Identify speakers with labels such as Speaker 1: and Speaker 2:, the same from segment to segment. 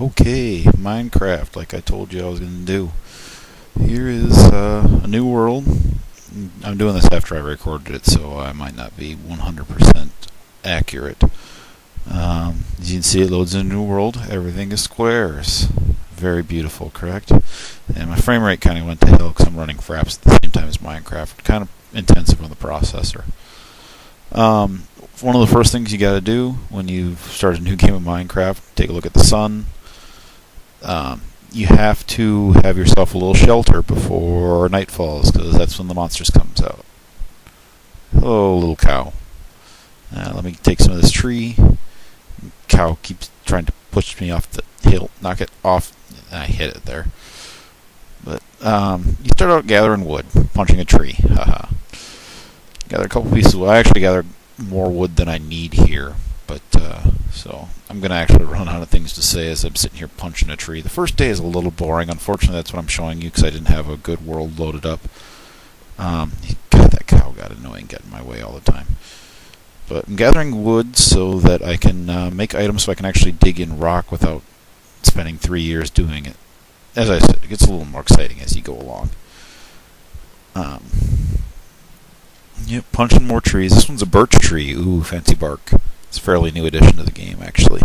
Speaker 1: Okay, Minecraft, like I told you I was going to do. Here is a new world. I'm doing this after I recorded it, so I might not be 100% accurate. As you can see, it loads in a new world. Everything is squares. Very beautiful, correct? And my frame rate kind of went to hell because I'm running Fraps at the same time as Minecraft. Kind of intensive on the processor. One of the first things you got to do when you start a new game of Minecraft, take a look at the sun. You have to have yourself a little shelter before night falls, because that's when the monsters comes out. Hello, little cow. Let me take some of this tree. Cow keeps trying to push me off the hill. Knock it off. I hit it there. But you start out gathering wood, punching a tree. Haha. Gather a couple pieces of wood. I actually gathered more wood than I need here. But so I'm going to actually run out of things to say as I'm sitting here punching a tree. The first day is a little boring. Unfortunately, that's what I'm showing you because I didn't have a good world loaded up. God, that cow got annoying, getting in my way all the time. But I'm gathering wood so that I can make items so I can actually dig in rock without spending 3 years doing it. As I said, it gets a little more exciting as you go along. Yep, punching more trees. This one's a birch tree. Ooh, fancy bark. It's a fairly new addition to the game, actually.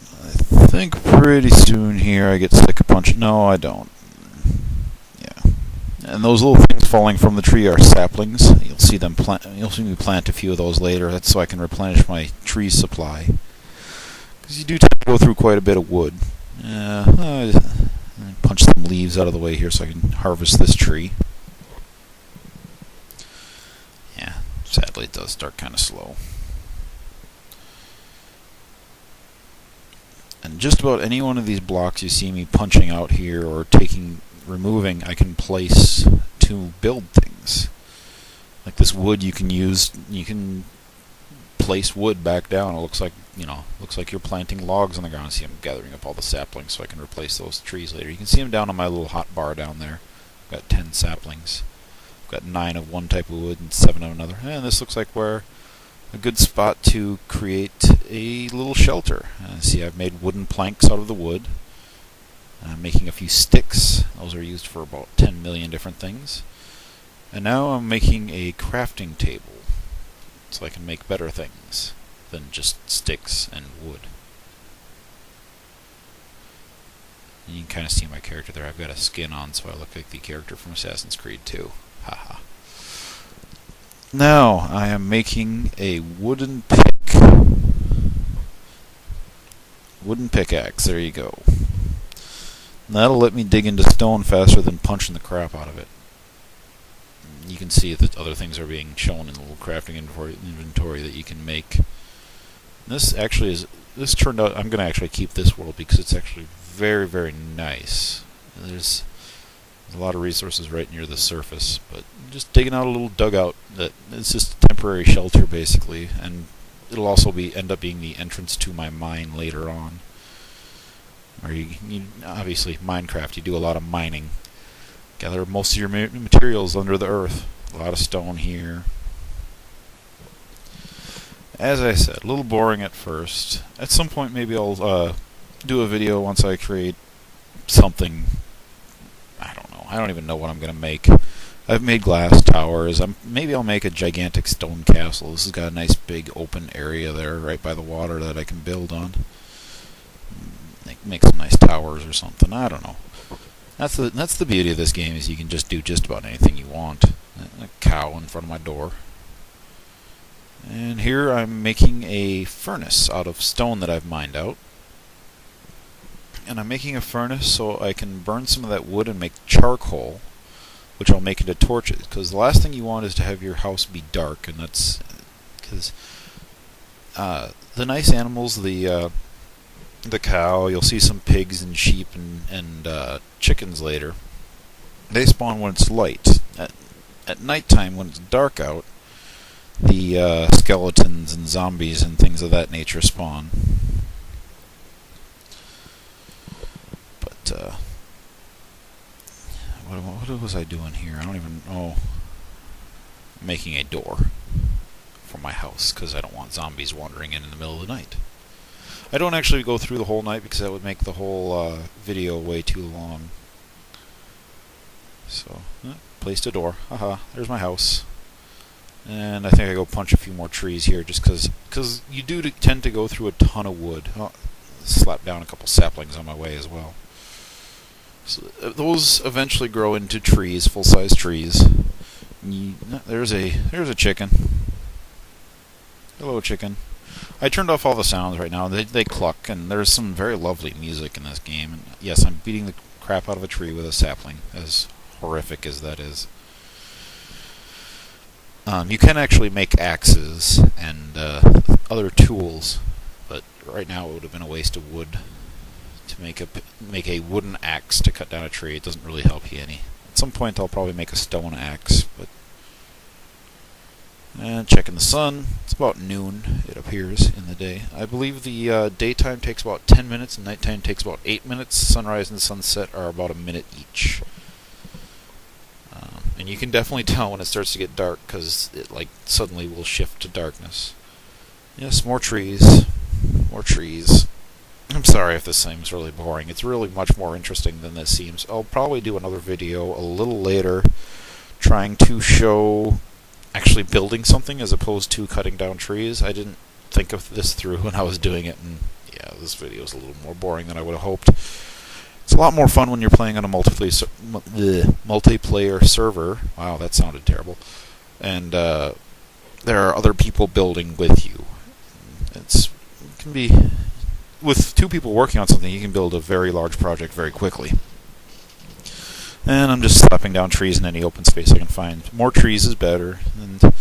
Speaker 1: I think pretty soon here I get sick of punching. No, I don't. Yeah. And those little things falling from the tree are saplings. You'll see them You'll see me plant a few of those later. That's so I can replenish my tree supply. Because you do tend to go through quite a bit of wood. Punch some leaves out of the way here so I can harvest this tree. Sadly, it does start kind of slow. And just about any one of these blocks you see me punching out here or removing, I can place to build things. Like this wood you can place wood back down. It looks like you're planting logs on the ground. See, I'm gathering up all the saplings so I can replace those trees later. You can see them down on my little hot bar down there. I've got 10 saplings. Got 9 of one type of wood and 7 of another. And this looks like a good spot to create a little shelter. See, I've made wooden planks out of the wood. I'm making a few sticks. Those are used for about 10 million different things. And now I'm making a crafting table so I can make better things than just sticks and wood. And you can kind of see my character there. I've got a skin on so I look like the character from Assassin's Creed 2. Haha. Now I am making a wooden pickaxe. There you go. And that'll let me dig into stone faster than punching the crap out of it. You can see that other things are being shown in the little crafting inventory that you can make. This turned out. I'm going to actually keep this world because it's actually very, very nice. There's a lot of resources right near the surface, but just digging out a little dugout that is just a temporary shelter basically, and it'll also end up being the entrance to my mine later on. Or you obviously Minecraft, you do a lot of mining. Gather most of your materials under the earth. A lot of stone here. As I said, a little boring at first. At some point maybe I'll do a video once I create something. I don't know. I don't even know what I'm going to make. I've made glass towers. Maybe I'll make a gigantic stone castle. This has got a nice big open area there right by the water that I can build on. Make some nice towers or something. I don't know. That's the beauty of this game, is you can just do just about anything you want. A cow in front of my door. And here I'm making a furnace out of stone that I've mined out. And I'm making a furnace so I can burn some of that wood and make charcoal, which I'll make into torches. Because the last thing you want is to have your house be dark, and that's because the nice animals, the cow, you'll see some pigs and sheep and chickens later. They spawn when it's light. At nighttime, when it's dark out, the skeletons and zombies and things of that nature spawn. What was I doing here? I don't even know. Making a door for my house because I don't want zombies wandering in the middle of the night. I don't actually go through the whole night because that would make the whole video way too long. So, placed a door. Haha, there's my house. And I think I go punch a few more trees here just because you do tend to go through a ton of wood. Oh, slap down a couple saplings on my way as well. So those eventually grow into trees, full-size trees. There's a chicken. Hello, chicken. I turned off all the sounds right now. They cluck, and there's some very lovely music in this game. And yes, I'm beating the crap out of a tree with a sapling, as horrific as that is. You can actually make axes and other tools, but right now it would have been a waste of wood to make a wooden axe to cut down a tree. It doesn't really help you any. At some point I'll probably make a stone axe, but... And checking the sun. It's about noon, it appears, in the day. I believe the daytime takes about 10 minutes and nighttime takes about 8 minutes. Sunrise and sunset are about a minute each. And you can definitely tell when it starts to get dark because it suddenly will shift to darkness. Yes, more trees. More trees. I'm sorry if this seems really boring. It's really much more interesting than this seems. I'll probably do another video a little later trying to show actually building something as opposed to cutting down trees. I didn't think of this through when I was doing it, and yeah, this video is a little more boring than I would have hoped. It's a lot more fun when you're playing on a multiplayer server. Wow, that sounded terrible. And there are other people building with you. It can be... With two people working on something, you can build a very large project very quickly. And I'm just slapping down trees in any open space I can find. More trees is better. And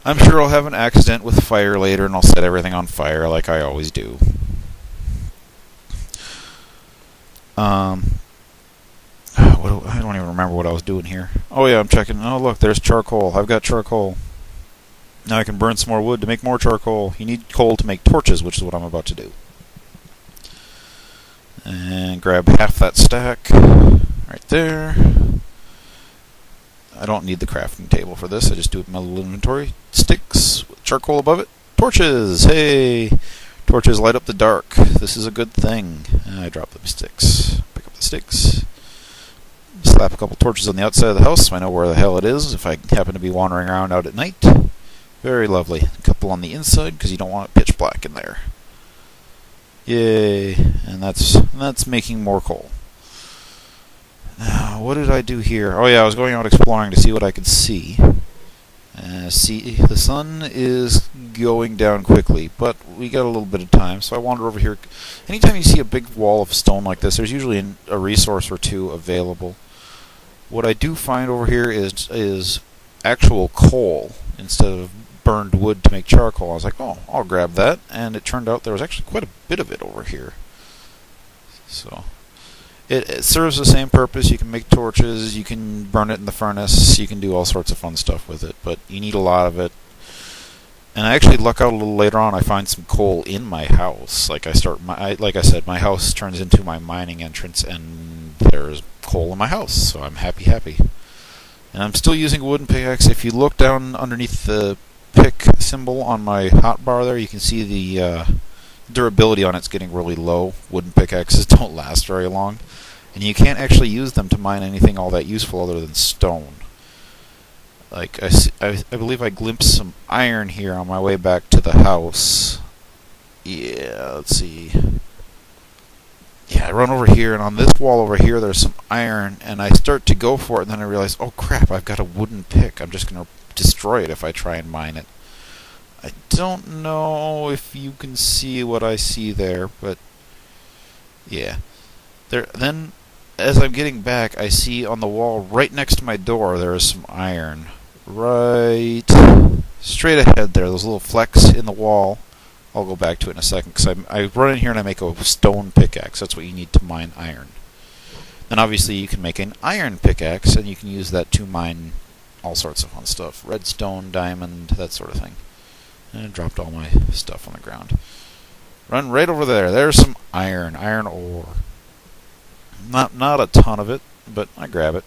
Speaker 1: I'm sure I'll have an accident with fire later, and I'll set everything on fire like I always do. I don't even remember what I was doing here. Oh yeah, I'm checking. Oh look, there's charcoal. I've got charcoal. Now I can burn some more wood to make more charcoal. You need coal to make torches, which is what I'm about to do. And grab half that stack right there. I don't need the crafting table for this. I just do it in my little inventory. Sticks with charcoal above it. Torches! Hey! Torches light up the dark. This is a good thing. I drop the sticks. Pick up the sticks. Slap a couple torches on the outside of the house so I know where the hell it is if I happen to be wandering around out at night. Very lovely. A couple on the inside because you don't want it pitch black in there. Yay. And that's making more coal. Now, what did I do here? Oh yeah, I was going out exploring to see what I could see. See, the sun is going down quickly, but we got a little bit of time, so I wander over here. Anytime you see a big wall of stone like this, there's usually a resource or two available. What I do find over here is actual coal instead of burned wood to make charcoal. I was like, oh, I'll grab that, and it turned out there was actually quite a bit of it over here. So... It serves the same purpose. You can make torches, you can burn it in the furnace, you can do all sorts of fun stuff with it, but you need a lot of it. And I actually luck out a little later on. I find some coal in my house. Like I said, my house turns into my mining entrance, and there's coal in my house, so I'm happy. And I'm still using a wooden pickaxe. If you look down underneath the pick symbol on my hotbar there, you can see the durability on it's getting really low. Wooden pickaxes don't last very long, and you can't actually use them to mine anything all that useful other than stone. Like I believe I glimpsed some iron here on my way back to the house. Yeah, let's see. Yeah, I run over here, and on this wall over here there's some iron, and I start to go for it, and then I realize, oh crap, I've got a wooden pick. I'm just going to destroy it if I try and mine it. I don't know if you can see what I see there, but yeah. Then, as I'm getting back, I see on the wall right next to my door there is some iron. Right straight ahead there, those little flecks in the wall. I'll go back to it in a second, because I run in here and I make a stone pickaxe. That's what you need to mine iron. Then obviously you can make an iron pickaxe, and you can use that to mine all sorts of fun stuff. Redstone, diamond, that sort of thing. And I dropped all my stuff on the ground. Run right over there. There's some iron ore. Not a ton of it, but I grab it.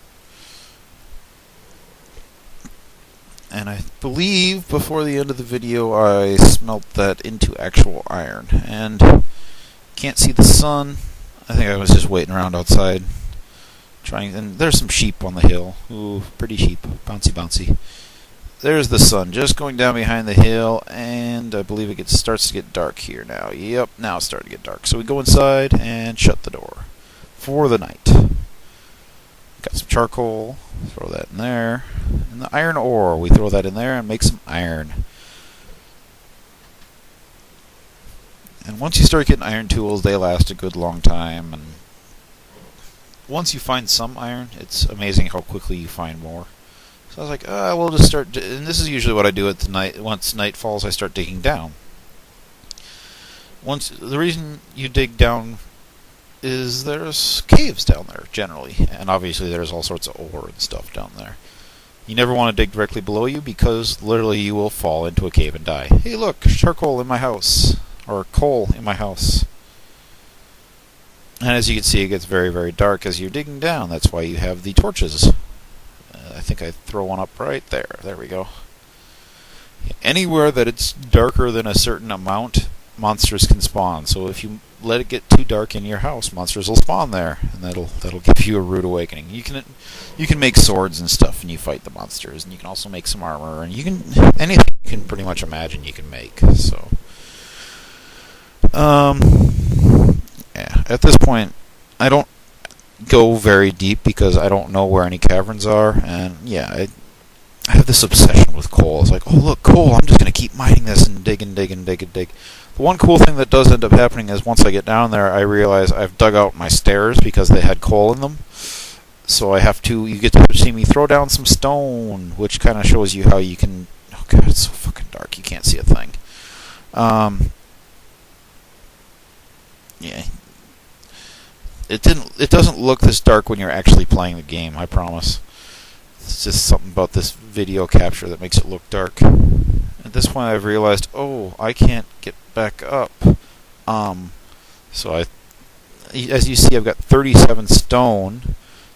Speaker 1: And I believe before the end of the video I smelt that into actual iron. And can't see the sun. I think I was just waiting around outside trying, and there's some sheep on the hill. Ooh, pretty sheep. Bouncy, bouncy. There's the sun just going down behind the hill, and I believe it starts to get dark here now. Yep, now it's starting to get dark. So we go inside and shut the door for the night. Got some charcoal, throw that in there. And the iron ore, we throw that in there and make some iron. And once you start getting iron tools, they last a good long time. And once you find some iron, it's amazing how quickly you find more. So I was like, we'll just start, and this is usually what I do at the night. Once night falls, I start digging down. The reason you dig down is there's caves down there, generally. And obviously there's all sorts of ore and stuff down there. You never want to dig directly below you because literally you will fall into a cave and die. Hey look, charcoal in my house. Or coal in my house. And as you can see, it gets very, very dark as you're digging down. That's why you have the torches. I think I throw one up right there. There we go. Anywhere that it's darker than a certain amount, monsters can spawn. So if you let it get too dark in your house, monsters will spawn there, and that'll give you a rude awakening. You can make swords and stuff, and you fight the monsters, and you can also make some armor, and anything you can pretty much imagine you can make. So. Yeah, at this point, I don't go very deep because I don't know where any caverns are, and yeah, I have this obsession with coal. It's like, oh look, coal, I'm just going to keep mining this and dig and dig and dig and dig. The one cool thing that does end up happening is once I get down there, I realize I've dug out my stairs because they had coal in them. So you get to see me throw down some stone, which kind of shows you how you can, oh god, it's so fucking dark, you can't see a thing. Yeah. It doesn't look this dark when you're actually playing the game, I promise. It's just something about this video capture that makes it look dark. At this point I've realized, oh, I can't get back up. So as you see, I've got 37 stone.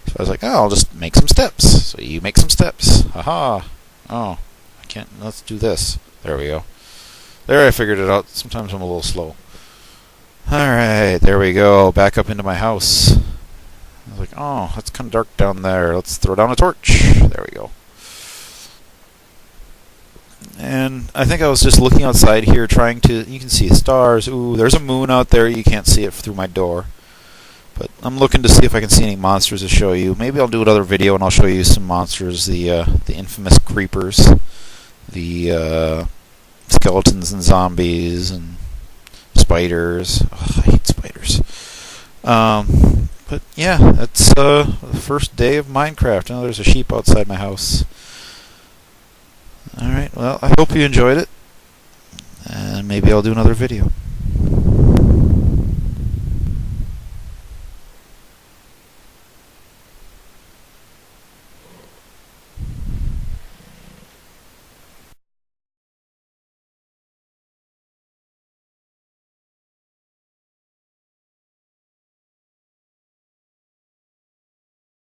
Speaker 1: So I was like, oh, I'll just make some steps. So you make some steps. Haha. Oh, I can't, let's do this. There we go. There, I figured it out. Sometimes I'm a little slow. Alright, there we go. Back up into my house. I was like, oh, it's kind of dark down there. Let's throw down a torch. There we go. And I think I was just looking outside here trying to... You can see stars. Ooh, there's a moon out there. You can't see it through my door. But I'm looking to see if I can see any monsters to show you. Maybe I'll do another video and I'll show you some monsters. The infamous creepers. The skeletons and zombies and... spiders. Oh, I hate spiders. But yeah, that's the first day of Minecraft. Now there's a sheep outside my house. Alright, well, I hope you enjoyed it. And maybe I'll do another video.